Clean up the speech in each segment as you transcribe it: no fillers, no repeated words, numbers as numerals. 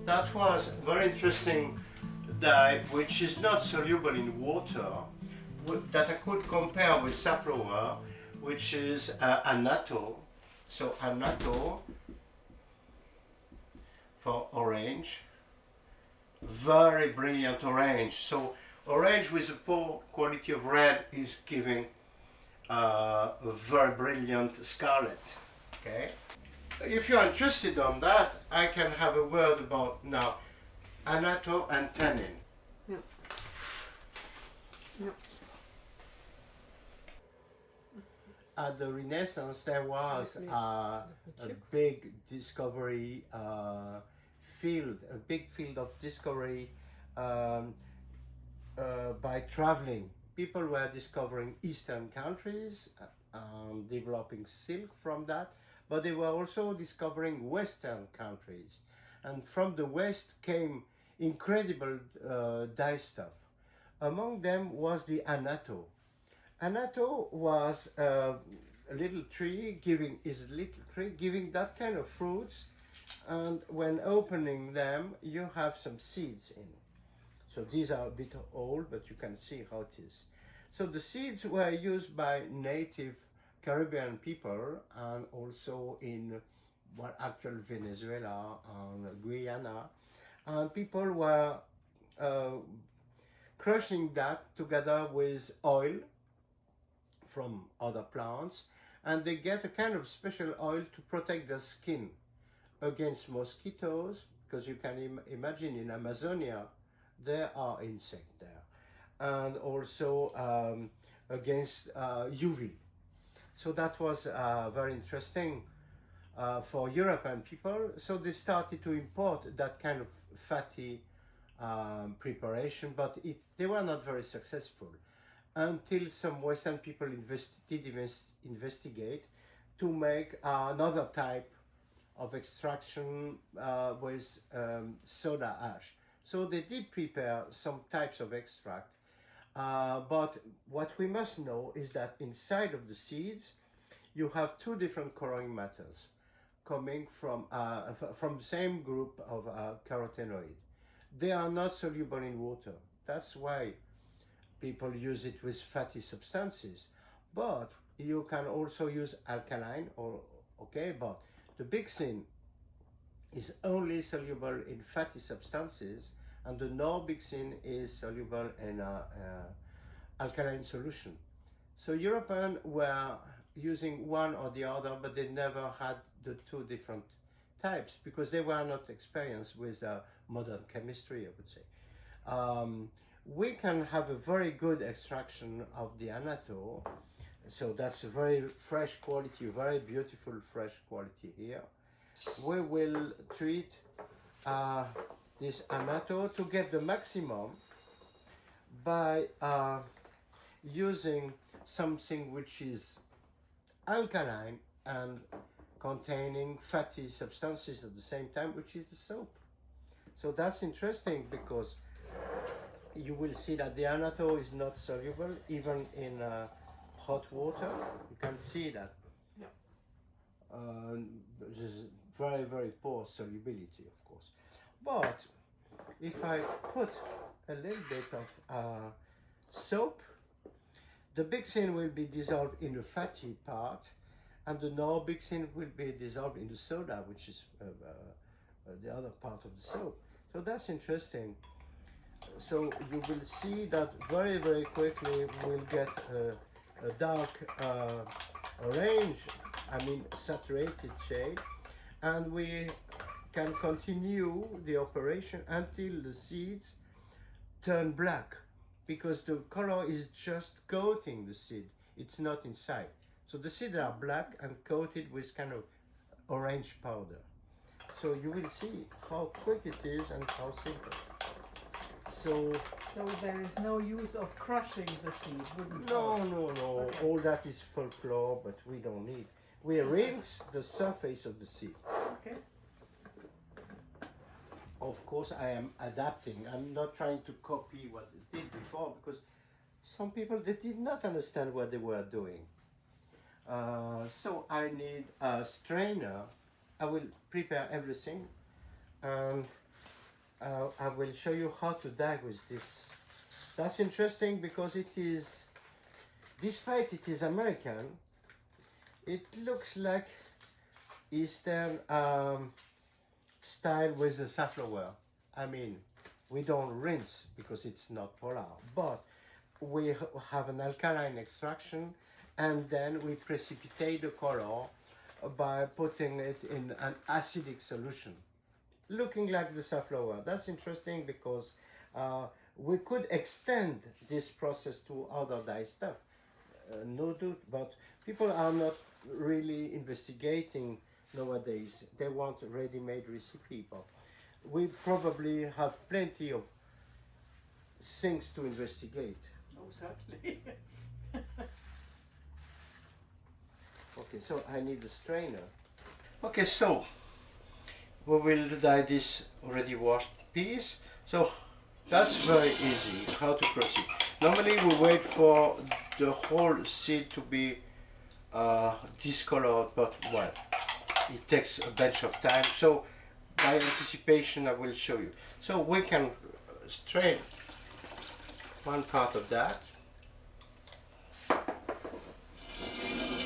That was very interesting dye, which is not soluble in water, that I could compare with safflower, which is Annato. So Annato for orange, very brilliant orange. So orange with a poor quality of red is giving a very brilliant scarlet. Okay. If you're interested on that, I can have a word about now Annato and tannin. Yeah. Yeah. At the Renaissance, there was a big discovery field, a big field of discovery by traveling. People were discovering Eastern countries, developing silk from that, but they were also discovering Western countries. And from the West came incredible dye stuff. Among them was the Annato. Annato was a little tree giving that kind of fruits, and when opening them you have some seeds in. So these are a bit old, but you can see how it is. So the seeds were used by native Caribbean people and also in actual Venezuela and Guyana, and people were crushing that together with oil from other plants, and they get a kind of special oil to protect their skin against mosquitoes, because you can imagine in Amazonia there are insects there, and also against UV. So that was very interesting for European people. So they started to import that kind of fatty preparation, but they were not very successful until some Western people investigate to make another type of extraction with soda ash. So they did prepare some types of extract, but what we must know is that inside of the seeds you have two different coloring matters coming from the same group of carotenoid. They are not soluble in water. That's why people use it with fatty substances, but you can also use alkaline, but the bixin is only soluble in fatty substances, and the norbixin is soluble in alkaline solution. So Europeans were using one or the other, but they never had the two different types because they were not experienced with modern chemistry, I would say. We can have a very good extraction of the Annato, so that's a very fresh quality, very beautiful fresh quality here. We will treat this Annato to get the maximum by using something which is alkaline and containing fatty substances at the same time, which is the soap. So that's interesting because you will see that the Annato is not soluble even in hot water. You can see that. Yeah. There's very, very poor solubility, of course. But if I put a little bit of soap, the bixin will be dissolved in the fatty part, and the norbixin will be dissolved in the soda, which is the other part of the soap. So that's interesting. So you will see that very, very quickly we'll get a dark orange, saturated shade, and we can continue the operation until the seeds turn black, because the color is just coating the seed, it's not inside. So the seeds are black and coated with kind of orange powder. So you will see how quick it is and how simple. So there is no use of crushing the seed, wouldn't no, it? no. Okay. All that is folklore, but we don't need. We rinse the surface of the seed. Okay. Of course, I am adapting. I'm not trying to copy what they did before, because some people, they did not understand what they were doing. So I need a strainer. I will prepare everything, and I will show you how to dye with this. That's interesting because it is, despite it is American, it looks like Eastern style with a safflower. I mean, we don't rinse because it's not polar, but we have an alkaline extraction and then we precipitate the color by putting it in an acidic solution, looking like the safflower. That's interesting because we could extend this process to other dye stuff, no doubt, but people are not really investigating nowadays. They want a ready-made recipe, but we probably have plenty of things to investigate. Oh, certainly. Okay, so I need a strainer. Okay, so we will dye this already washed piece. So that's very easy how to proceed. Normally we wait for the whole seed to be discolored, but well, it takes a bunch of time. So by anticipation I will show you. So we can strain one part of that.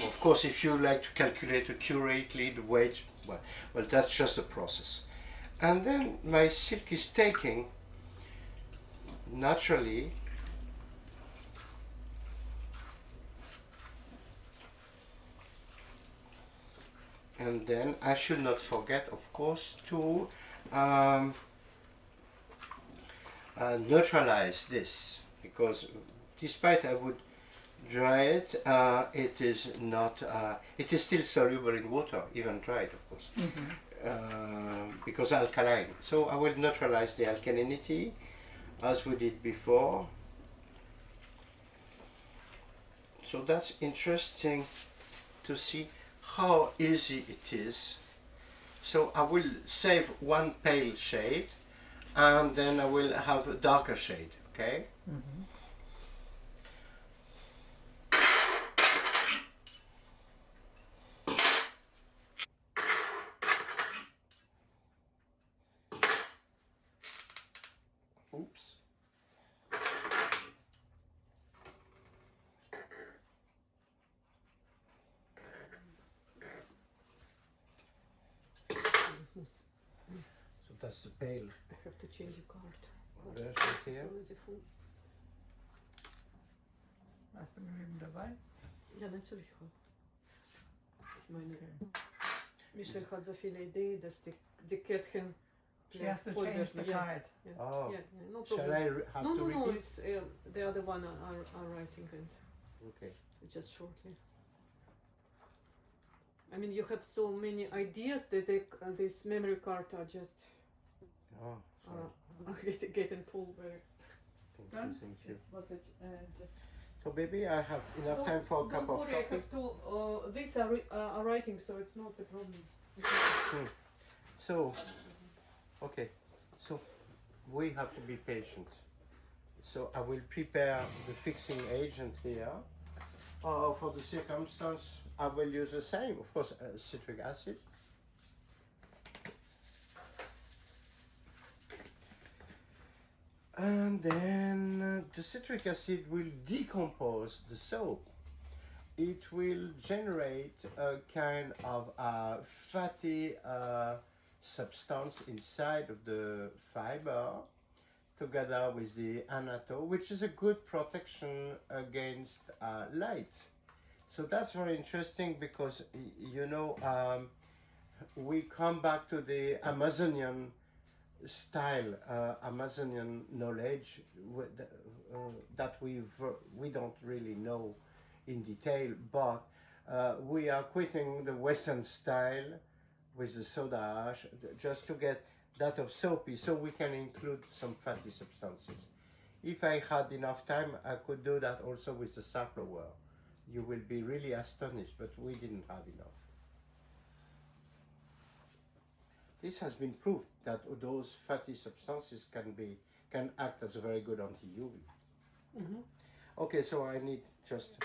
Of course, if you like to calculate accurately the weight, well, that's just a process. And then my silk is taking naturally and then I should not forget, of course, to neutralize this, because despite I would dry it, it is not, it is still soluble in water, even dried, of course, because alkaline. So I will neutralize the alkalinity as we did before. So that's interesting to see how easy it is. So I will save one pale shade and then I will have a darker shade, okay? Mm-hmm. Oops. So that's the pale I have to change the card. version It's here. already full. Hast du mit ihm dabei? Ja, natürlich. Ich meine, Michelle hat so viele Ideen, dass die Kärtchen She has to change the card. Yeah, Oh. yeah, no Shall problem. I have No, to no, no, repeat? it's the other one are writing it Okay. just shortly. I mean, you have so many ideas that this memory card are just Oh, sorry. getting full very. Done? Thank you. It's was it just So baby, I have enough time for a cup Don't of worry, I coffee. have to, these are writing, so it's not a problem. So, okay, so we have to be patient. So I will prepare the fixing agent here. For the circumstance, I will use the same, of course, citric acid. And then the citric acid will decompose the soap. It will generate a kind of fatty substance inside of the fiber, together with the Annato, which is a good protection against light. So that's very interesting because, you know, we come back to the Amazonian style, Amazonian knowledge that we don't really know in detail, but we are quitting the Western style with the soda ash just to get that of soapy, so we can include some fatty substances. If I had enough time, I could do that also with the safflower. You will be really astonished, but we didn't have enough. This has been proved that those fatty substances can act as a very good anti-UV. Okay, so I need just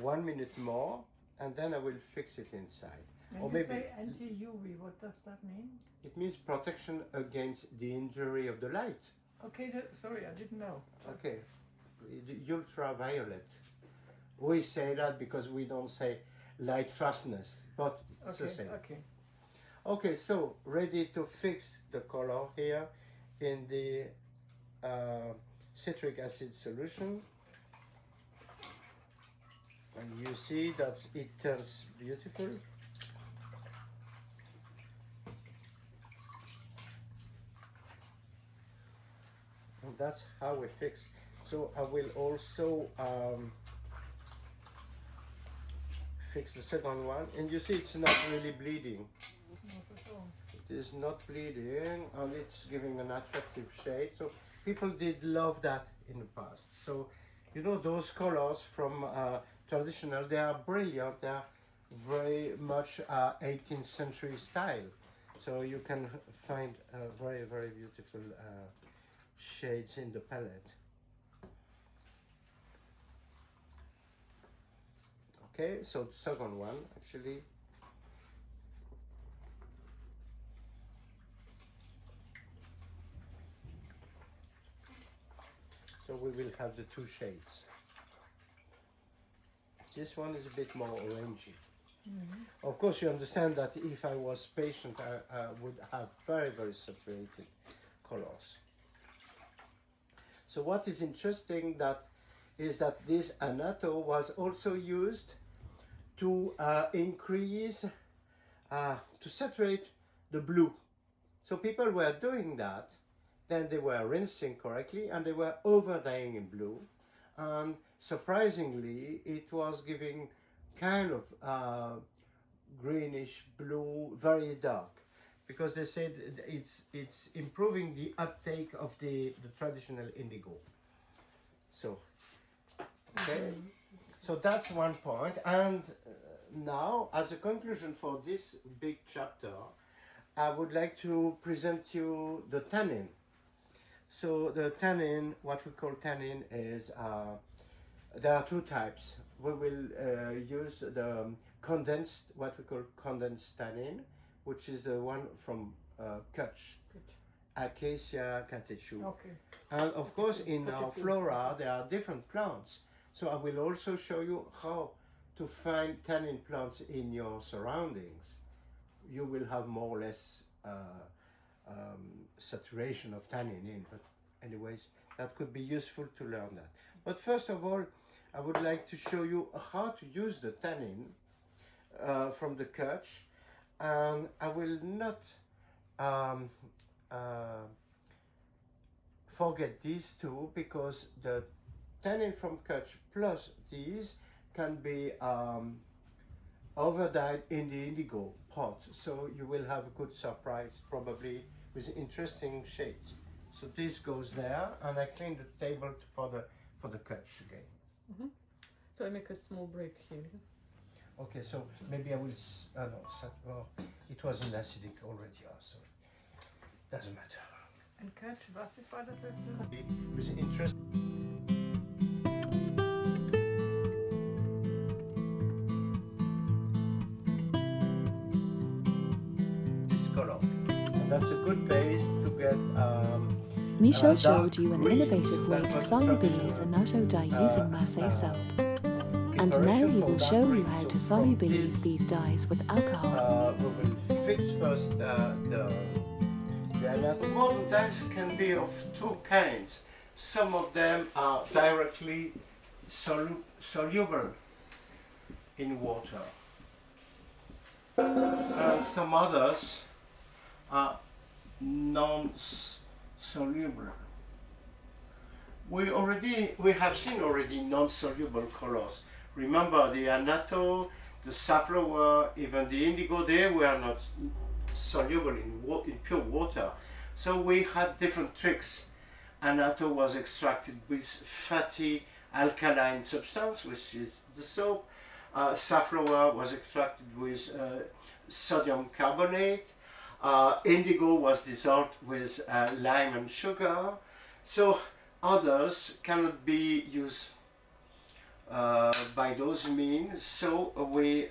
1 minute more and then I will fix it inside. When Or you maybe say anti-UV, what does that mean? it means protection against the injury of the light. Okay, sorry, I didn't know. Okay, the ultraviolet. We say that because we don't say light fastness, but it's the same. Okay. Okay, so ready to fix the color here in the citric acid solution. And you see that it turns beautiful. And that's how we fix. So I will also fix the second one, and you see it's not really bleeding. Not at all. It is not bleeding, and it's giving an attractive shade. So people did love that in the past. So you know, those colors from traditional, they are brilliant. They are very much 18th century style. So you can find very, very beautiful shades in the palette. Okay, so the second one actually. So we will have the two shades. This one is a bit more orangey. Mm-hmm. Of course, you understand that if I was patient, I would have very, very saturated colors. So what is interesting is that this Annato was also used to increase, to saturate the blue. So people were doing that, then they were rinsing correctly and they were over dyeing in blue. And surprisingly, it was giving kind of greenish blue, very dark, because they said it's improving the uptake of the traditional indigo. So, okay, so that's one point. And now, as a conclusion for this big chapter, I would like to present you the tannin. So the tannin, what we call tannin, is there are two types. We will use the condensed, what we call condensed tannin, which is the one from Kutch, Acacia catechu. Okay. And of course, in our flora, there are different plants. So I will also show you how to find tannin plants in your surroundings. You will have more or less saturation of tannin in, but anyways, that could be useful to learn that. But first of all, I would like to show you how to use the tannin from the Kutch, and I will not forget these two, because the tannin from Kutch plus these can be overdyed in the indigo pot, so you will have a good surprise probably with interesting shades. So this goes there, and I clean the table for the Kutch again. Mm-hmm. So I make a small break here. Okay, so maybe I will. No, well, it wasn't acidic already, so it doesn't matter. And Kutch, was war das letzte? With interest. This color, and that's a good base to get. Michel showed you an innovative way to solubilize annatto dye using Marseille soap. And now he will show you how to solubilize these dyes with alcohol. We will fix first the Annato. Modern dyes can be of two kinds. Some of them are directly soluble in water. And some others are non-soluble. We have seen already non-soluble colors. Remember the Annato, the safflower, even the indigo, they were not soluble in pure water. So we had different tricks. Annato was extracted with fatty alkaline substance, which is the soap. Safflower was extracted with sodium carbonate. Indigo was dissolved with lime and sugar. So others cannot be used by those means. So we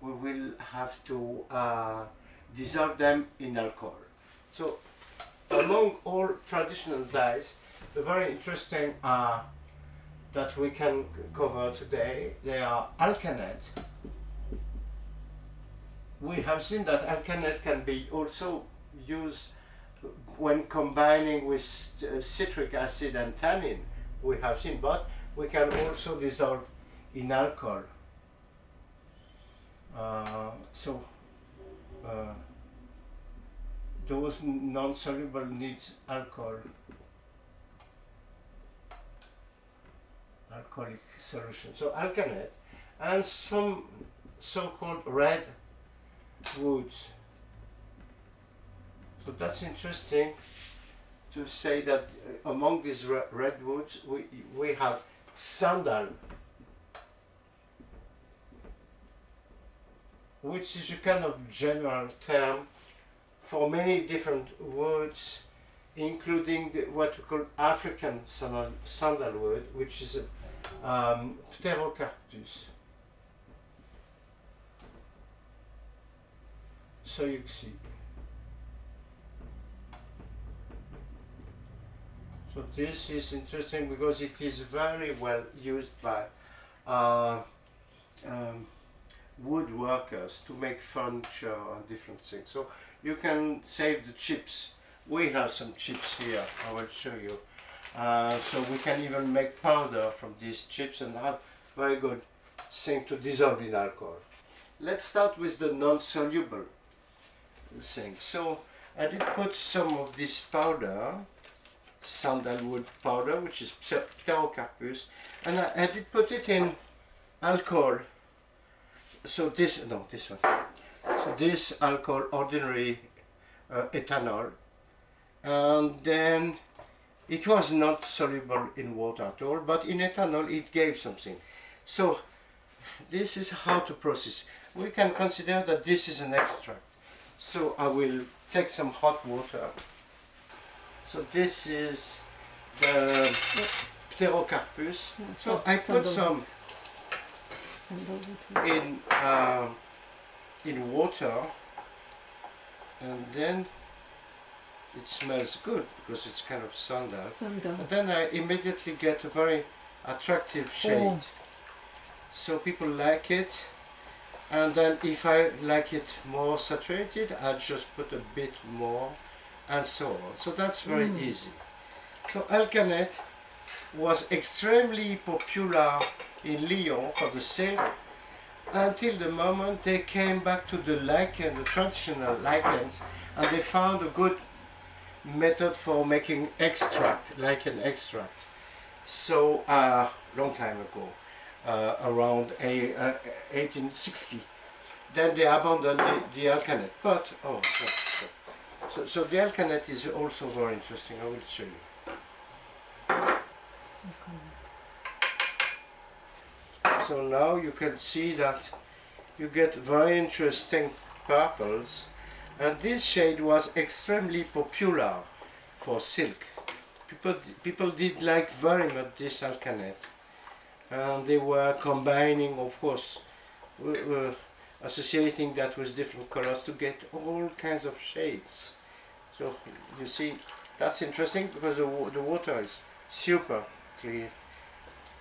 will have to dissolve them in alcohol. So among all traditional dyes, the very interesting that we can cover today, they are alkanet. We have seen that alkanet can be also used when combining with citric acid and tannin. We have seen, but we can also dissolve in alcohol. Those non-soluble needs alcohol, alcoholic solution. So alkanet and some so-called red woods. So that's interesting to say that among these redwoods we have sandal, which is a kind of general term for many different woods, including what we call African sandalwood, which is a pterocarpus. So you see. So this is interesting because it is very well used by woodworkers to make furniture and different things. So you can save the chips. We have some chips here, I will show you. So we can even make powder from these chips and have very good thing to dissolve in alcohol. Let's start with the non-soluble thing. So I did put some of this powder, sandalwood powder, which is pterocarpus, and I did put it in alcohol. So this one. So this alcohol, ordinary ethanol, and then it was not soluble in water at all, but in ethanol it gave something. So this is how to process. We can consider that this is an extract. So I will take some hot water. So this is the pterocarpus. So I put some in water, and then it smells good because it's kind of sandal. And then I immediately get a very attractive shade. Oh. So people like it, and then if I like it more saturated, I just put a bit more, and so on. So that's very easy. So alkanet was extremely popular in Lyon for the silk until the moment they came back to the lichen, the traditional lichens, and they found a good method for making extract, lichen extract. So long time ago, around 1860, then they abandoned the alkanet. But so the alkanet is also very interesting. I will show you. So now you can see that you get very interesting purples, and this shade was extremely popular for silk. People did like very much this alkanet, and they were combining, of course, associating that with different colors to get all kinds of shades. So you see, that's interesting because the water is super clear.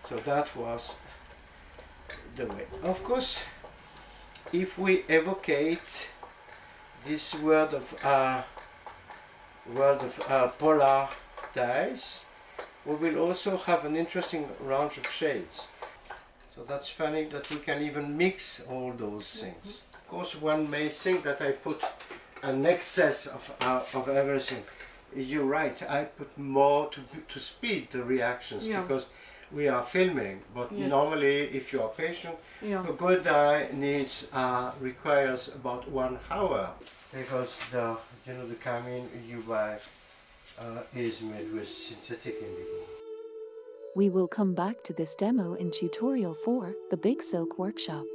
So that was the way. Of course, if we evocate this word of polar dyes, we will also have an interesting range of shades. So that's funny that we can even mix all those things. Of course, one may think that I put an excess of everything. You're right, I put more to speed the reactions because we are filming, but normally if you are patient, a good dye requires about 1 hour because the carmine you buy is made with synthetic indigo. We will come back to this demo in tutorial 4, the Big Silk Workshop.